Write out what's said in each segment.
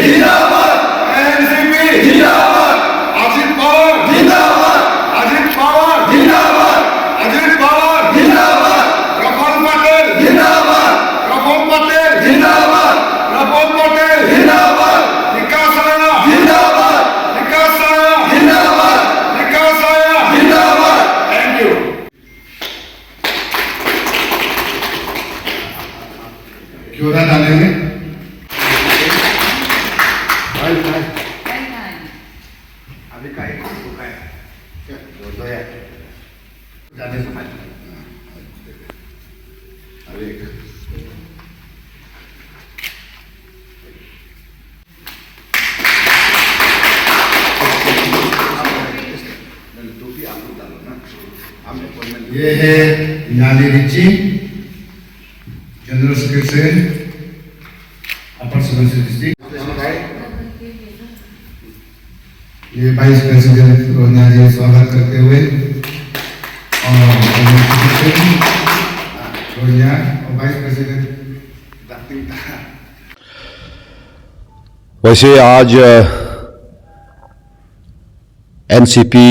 जिंदाबाद, एनसीपी जिंदाबाद, अजित पवार जिंदाबाद, अजित पवार जिंदाबाद, अजित पवार जिंदाबाद, प्रफुल्ल पटेल जिंदाबाद, प्रफुल्ल पटेल जिंदाबाद, प्रफुल्ल पटेल जिंदाबाद, विकास आया जिंदाबाद, विकास आया जिंदाबाद, विकास आया जिंदाबाद। Thank you. क्यों ना डालेंगे अभी काय जाने समझ अरे ये है यानी रिची जनरल सेक्रेटरी अपर सुबनसिरी डिस्ट्रिक्ट। ये वाइस प्रेसिडेंट रोहना जी स्वागत करते हुए और वाइस प्रेसिडेंट। वैसे आज NCP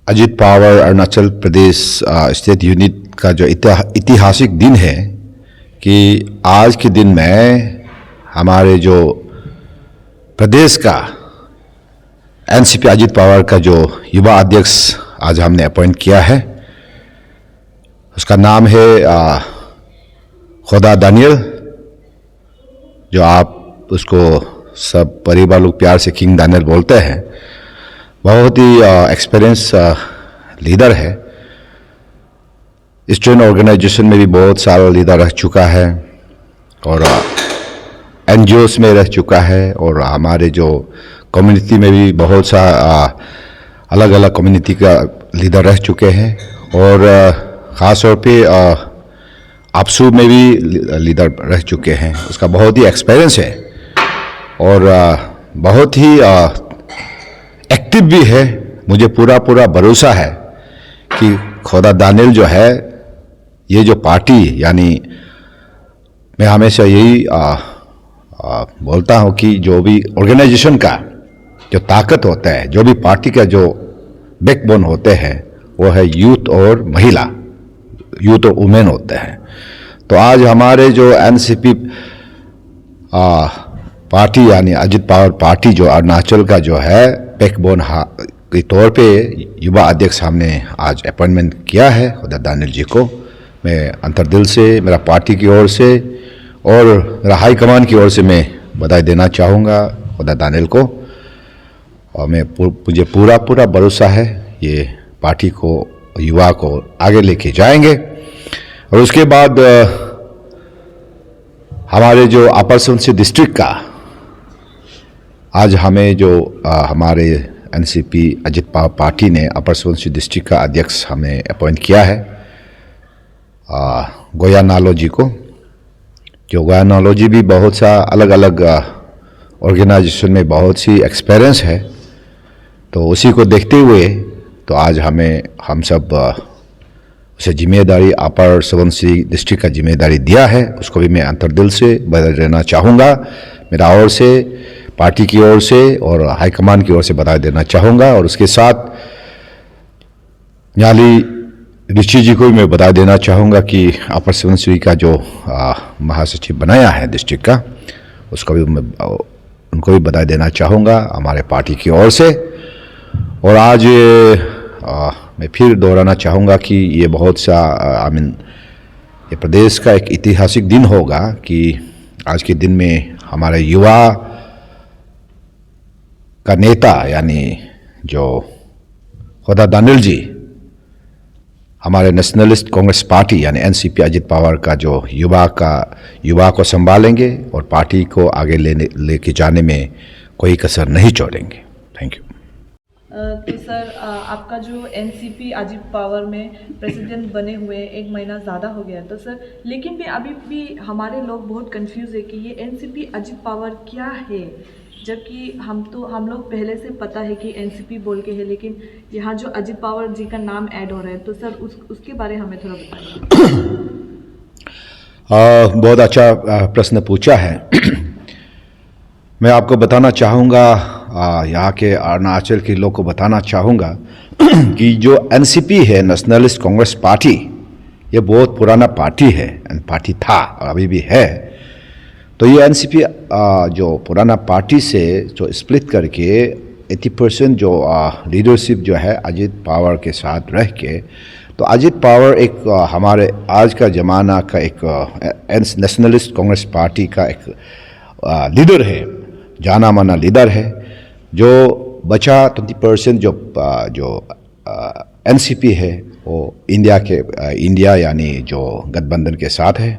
Ajit Pawar Arunachal Pradesh state unit का जो ऐतिहासिक दिन है कि आज के दिन में हमारे जो प्रदेश का एनसीपी अजित पवार का जो युवा अध्यक्ष आज हमने अपॉइंट किया है, उसका नाम है खोदा दानियल, जो आप उसको सब परिवार लोग प्यार से किंग दानियल बोलते हैं। बहुत ही एक्सपीरियंस लीडर है। स्टूडेंट ऑर्गेनाइजेशन में भी बहुत सारा लीडर रह चुका है और एनजीओस में रह चुका है और हमारे जो कम्युनिटी में भी बहुत सा अलग अलग कम्युनिटी का लीडर रह चुके हैं और ख़ास तौर पे आपसू में भी लीडर रह चुके हैं। उसका बहुत ही एक्सपीरियंस है और बहुत ही एक्टिव भी है। मुझे पूरा भरोसा है कि खोदा दानियल जो है, ये जो पार्टी, यानी मैं हमेशा यही बोलता हूँ कि जो भी ऑर्गेनाइजेशन का जो ताकत होता है, जो भी पार्टी का जो बैकबोन होते हैं, वो है यूथ और महिला, यूथ और वुमेन होते हैं। तो आज हमारे जो एनसीपी पार्टी यानी अजित पवार पार्टी जो अरुणाचल का जो है बैकबोन के तौर पे युवा अध्यक्ष हमने आज अपॉइंटमेंट किया है खोदा दानियल जी को। मैं अंतर्दिल से, मेरा पार्टी की ओर से और मेरा हाई कमान की ओर से मैं बधाई देना चाहूँगा खोदा दानियल को। और मुझे पूरा भरोसा है ये पार्टी को, युवा को आगे लेके जाएंगे। और उसके बाद हमारे जो अपर सुबनसिरी डिस्ट्रिक्ट का आज हमें जो हमारे एनसीपी अजित पवार पार्टी ने अपर सुबनसिरी डिस्ट्रिक्ट का अध्यक्ष हमें अपॉइंट किया है गोया नालो जी को। जो गोया नालो जी भी बहुत सा अलग अलग ऑर्गेनाइजेशन में बहुत सी एक्सपीरियंस है, तो उसी को देखते हुए तो आज हम सब उसे जिम्मेदारी अपर सुबनसिरी डिस्ट्रिक्ट का जिम्मेदारी दिया है। उसको भी मैं अंतर्दिल से बधाई देना चाहूँगा, मेरा ओर से, पार्टी की ओर से और हाईकमान की ओर से बधाई देना चाहूँगा। और उसके साथ न्याली ऋषि जी को भी मैं बधाई देना चाहूँगा कि अपर सुबनसिरी का जो महासचिव बनाया है डिस्ट्रिक्ट का, उसको भी उनको भी बधाई देना चाहूँगा हमारे पार्टी की ओर से। और आज मैं फिर दोहराना चाहूँगा कि ये बहुत सा ये प्रदेश का एक ऐतिहासिक दिन होगा कि आज के दिन में हमारे युवा का नेता यानी जो खोदा दानियल जी हमारे नेशनलिस्ट कांग्रेस पार्टी यानी एनसीपी अजित पवार का जो युवा को संभालेंगे और पार्टी को आगे लेके जाने में कोई कसर नहीं छोड़ेंगे। Thank you. तो सर आपका जो एनसीपी अजित पवार में प्रेसिडेंट बने हुए 1 महीना ज़्यादा हो गया, तो सर लेकिन भी अभी भी हमारे लोग बहुत कंफ्यूज है कि ये एनसीपी अजित पवार क्या है, जबकि हम लोग पहले से पता है कि एनसीपी बोल के है, लेकिन यहाँ जो अजित पवार जी का नाम ऐड हो रहा है, तो सर उसके बारे में हमें थोड़ा बताइए। बहुत अच्छा प्रश्न पूछा है। मैं आपको बताना चाहूँगा, यहाँ के अरुणाचल के लोग को बताना चाहूँगा कि जो एनसीपी है, नेशनलिस्ट कांग्रेस पार्टी, ये बहुत पुराना पार्टी है, पार्टी था और अभी भी है। तो ये एनसीपी जो पुराना पार्टी से जो स्प्लिट करके 80% जो लीडरशिप जो है अजीत पवार के साथ रह के, तो अजीत पवार एक हमारे आज का ज़माना का एक नेशनलिस्ट कांग्रेस पार्टी का एक लीडर है, जाना माना लीडर है। जो बचा 20% जो एनसीपी है वो इंडिया यानी जो गठबंधन के साथ है।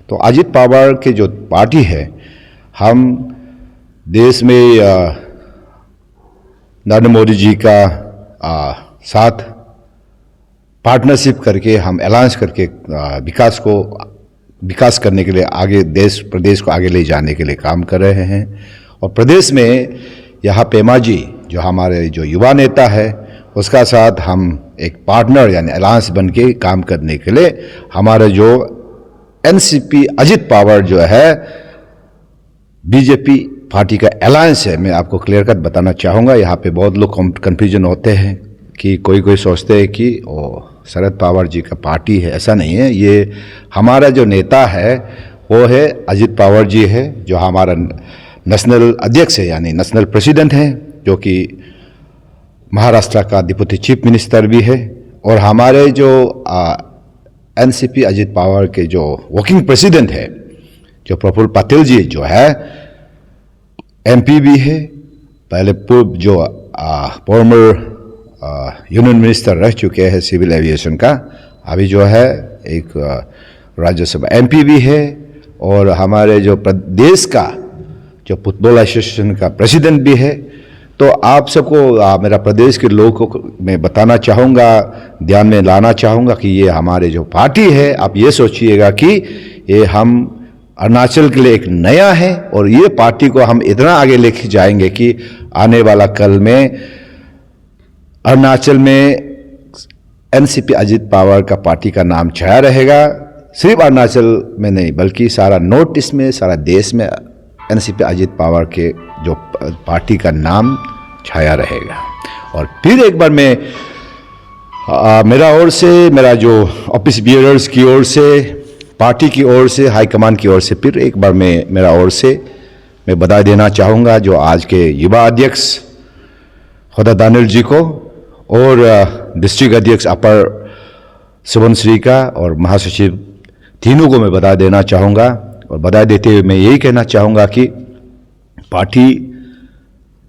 तो अजीत पवार के जो पार्टी है, हम देश में नरेंद्र मोदी जी का साथ पार्टनरशिप करके हम अलायंस करके विकास करने के लिए आगे प्रदेश को आगे ले जाने के लिए काम कर रहे हैं। और प्रदेश में यहाँ पेमा जी जो हमारे जो युवा नेता है, उसका साथ हम एक पार्टनर यानी अलायंस बन के काम करने के लिए हमारे जो एनसीपी अजीत पवार जो है बीजेपी पार्टी का अलायंस है। मैं आपको क्लियर कट बताना चाहूँगा, यहाँ पे बहुत लोग कन्फ्यूजन होते हैं कि कोई सोचते हैं कि वो शरद पवार जी का पार्टी है। ऐसा नहीं है, ये हमारा जो नेता है वो है अजीत पवार जी है, जो हमारा नेशनल अध्यक्ष है यानी नेशनल प्रेसिडेंट है, जो कि महाराष्ट्र का डिप्टी चीफ मिनिस्टर भी है। और हमारे जो एनसीपी अजीत पवार के जो वर्किंग प्रेसिडेंट है, जो प्रफुल्ल पटेल जी जो है एमपी भी है, पहले पूर्व जो फॉर्मर यूनियन मिनिस्टर रह चुके हैं सिविल एविएशन का, अभी जो है एक राज्यसभा एमपी भी है। और हमारे जो प्रदेश का जो फुटबॉल एसोसिएशन का प्रेसिडेंट भी है। तो आप सबको मेरा प्रदेश के लोगों को मैं बताना चाहूँगा, ध्यान में लाना चाहूँगा कि ये हमारे जो पार्टी है, आप ये सोचिएगा कि ये हम अरुणाचल के लिए एक नया है और ये पार्टी को हम इतना आगे लेके जाएंगे कि आने वाला कल में अरुणाचल में एनसीपी अजीत पवार का पार्टी का नाम छाया रहेगा। सिर्फ अरुणाचल में नहीं बल्कि सारा नॉर्थ ईस्ट में, सारा देश में एनसीपी अजीत पवार के जो पार्टी का नाम छाया रहेगा। और फिर एक बार मैं मेरा ओर से, मेरा जो ऑफिस बियरर्स की ओर से, पार्टी की ओर से, हाईकमान की ओर से फिर एक बार मेरा ओर से मैं बधाई देना चाहूँगा जो आज के युवा अध्यक्ष खुदा दानिल जी को और डिस्ट्रिक्ट अध्यक्ष अपर सुबनश्री का और महासचिव तीनों को मैं बधाई देना चाहूँगा। और बधाई देते हुए मैं यही कहना चाहूँगा कि पार्टी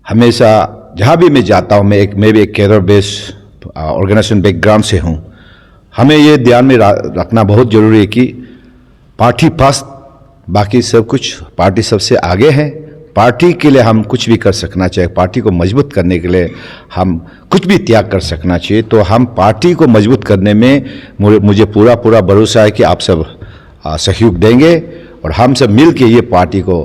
हमेशा जहाँ भी मैं जाता हूँ, मैं भी एक कैडर बेस्ड ऑर्गेनाइजेशन बैकग्राउंड से हूँ, हमें ये ध्यान में रखना बहुत ज़रूरी है कि पार्टी फर्स्ट, बाकी सब कुछ पार्टी सबसे आगे है। पार्टी के लिए हम कुछ भी कर सकना चाहिए, पार्टी को मजबूत करने के लिए हम कुछ भी त्याग कर सकना चाहिए। तो हम पार्टी को मजबूत करने में मुझे पूरा भरोसा है कि आप सब सहयोग देंगे और हम सब मिल के ये पार्टी को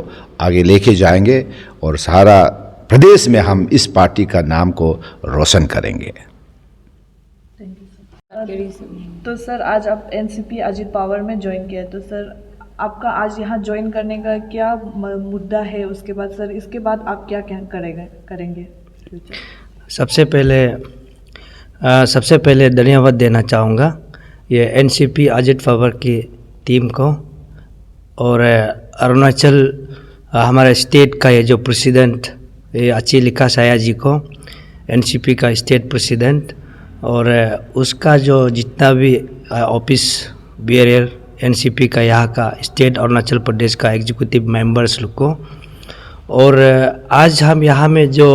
आगे लेके जाएंगे और सारा प्रदेश में हम इस पार्टी का नाम को रोशन करेंगे। तो सर आज आप एनसीपी अजीत पवार में ज्वाइन किया, तो सर आपका आज यहाँ ज्वाइन करने का क्या मुद्दा है? उसके बाद सर इसके बाद आप क्या करेंगे? सबसे पहले धन्यवाद देना चाहूँगा ये एनसीपी अजीत पवार की टीम को और अरुणाचल हमारे स्टेट का ये जो प्रेसिडेंट ये अचिलिका साया जी को, एनसीपी का स्टेट प्रेसिडेंट, और उसका जो जितना भी ऑफिस बियरर एनसीपी का यहाँ का स्टेट अरुणाचल प्रदेश का एग्जीक्यूटिव मेंबर्स लोग को। और आज हम यहाँ में जो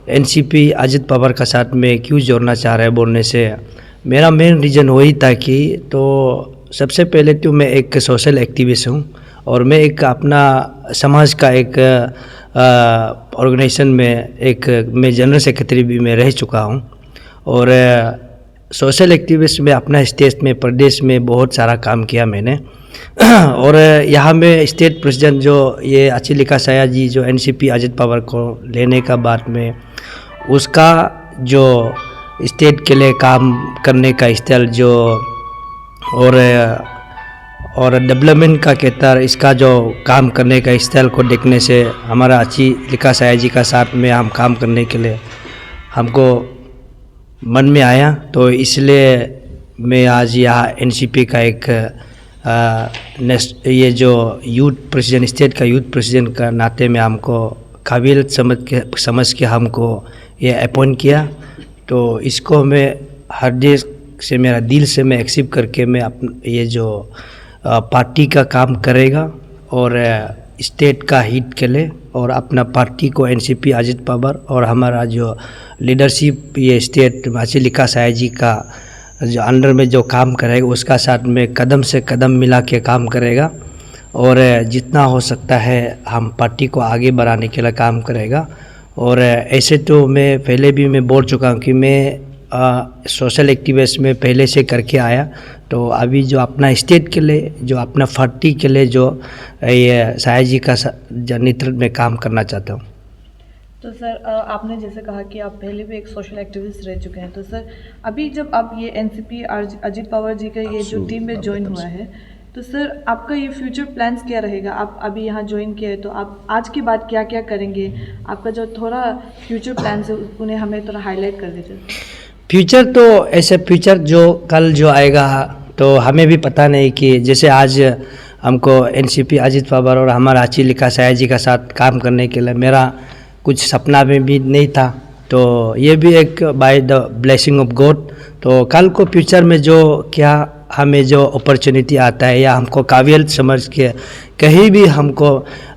एनसीपी अजीत पवार का साथ में क्यों जोड़ना चाह रहे हैं बोलने से मेरा मेन रीज़न वही था कि तो सबसे पहले तो मैं एक सोशल एक्टिविस्ट हूँ और मैं एक अपना समाज का एक ऑर्गेनाइजेशन में मैं जनरल सेक्रेटरी भी मैं रह चुका हूँ। और सोशल एक्टिविस्ट में अपना स्टेट में प्रदेश में बहुत सारा काम किया मैंने। और यहाँ में स्टेट प्रेसिडेंट जो ये अचिलिका साया जी जो एनसीपी अजीत पवार को लेने का बाद में उसका जो स्टेट के लिए काम करने का स्टाइल जो और डेवलपमेंट का कहता इसका जो काम करने का स्टाइल को देखने से हमारा अच्छी लिखा साया जी का साथ में हम काम करने के लिए हमको मन में आया। तो इसलिए मैं आज यहाँ एनसीपी का एक ये जो यूथ प्रेसिडेंट, स्टेट का यूथ प्रेसिडेंट का नाते में हमको काबिल समझ के हमको ये अपॉइंट किया। तो इसको मैं हृदय से, मेरा दिल से मैं एक्सेप्ट करके मैं ये जो पार्टी का काम करेगा और स्टेट का हित के लिए और अपना पार्टी को एनसीपी अजित पवार और हमारा जो लीडरशिप ये स्टेट अच्छी लिखा साया जी का जो अंडर में जो काम करेगा उसका साथ में कदम से कदम मिला के काम करेगा और जितना हो सकता है हम पार्टी को आगे बढ़ाने के लिए काम करेगा। और ऐसे तो मैं पहले भी मैं बोल चुका हूँ कि मैं सोशल एक्टिविस्ट में पहले से करके आया। तो अभी जो अपना स्टेट के लिए, जो अपना पार्टी के लिए जो ये साया जी का नेतृत्व में काम करना चाहता हूँ। तो सर आपने जैसे कहा कि आप पहले भी एक सोशल एक्टिविस्ट रह चुके हैं, तो सर अभी जब आप ये एनसीपी अजित पवार जी का ये जो टीम में ज्वाइन हुआ है, तो सर आपका ये फ्यूचर प्लान्स क्या रहेगा? आप अभी यहाँ ज्वाइन किया है तो आप आज के बाद क्या क्या करेंगे? आपका जो थोड़ा फ्यूचर प्लान्स है उन्हें हमें थोड़ा हाईलाइट कर दीजिए। फ्यूचर तो ऐसे फ्यूचर जो कल जो आएगा तो हमें भी पता नहीं कि जैसे आज हमको एनसीपी अजित पवार और हमारा अच्छी लिखा साया जी का साथ काम करने के लिए मेरा कुछ सपना में भी नहीं था। तो ये भी एक by the blessing of God. तो कल को फ्यूचर में जो क्या हमें जो अपॉर्चुनिटी आता है या हमको काबिल समझ के कहीं भी हमको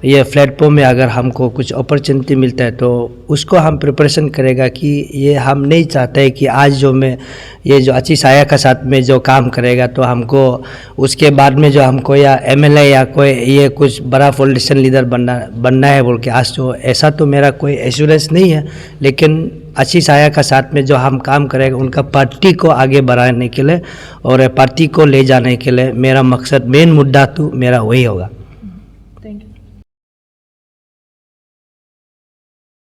ये प्लेटफॉर्म में अगर हमको कुछ अपॉर्चुनिटी मिलता है तो उसको हम प्रिपरेशन करेगा कि ये हम नहीं चाहते कि आज जो मैं ये जो अच्छी साया का साथ में जो काम करेगा तो हमको उसके बाद में जो हमको या एमएलए या कोई ये कुछ बड़ा पॉलिटिशियन लीडर बनना है बोल के आज तो ऐसा तो मेरा कोई एश्योरेंस नहीं है। लेकिन अच्छी साया का साथ में जो हम काम करेंगे उनका पार्टी को आगे बढ़ाने के लिए और पार्टी को ले जाने के लिए मेरा मकसद, मेन मुद्दा तो मेरा वही होगा।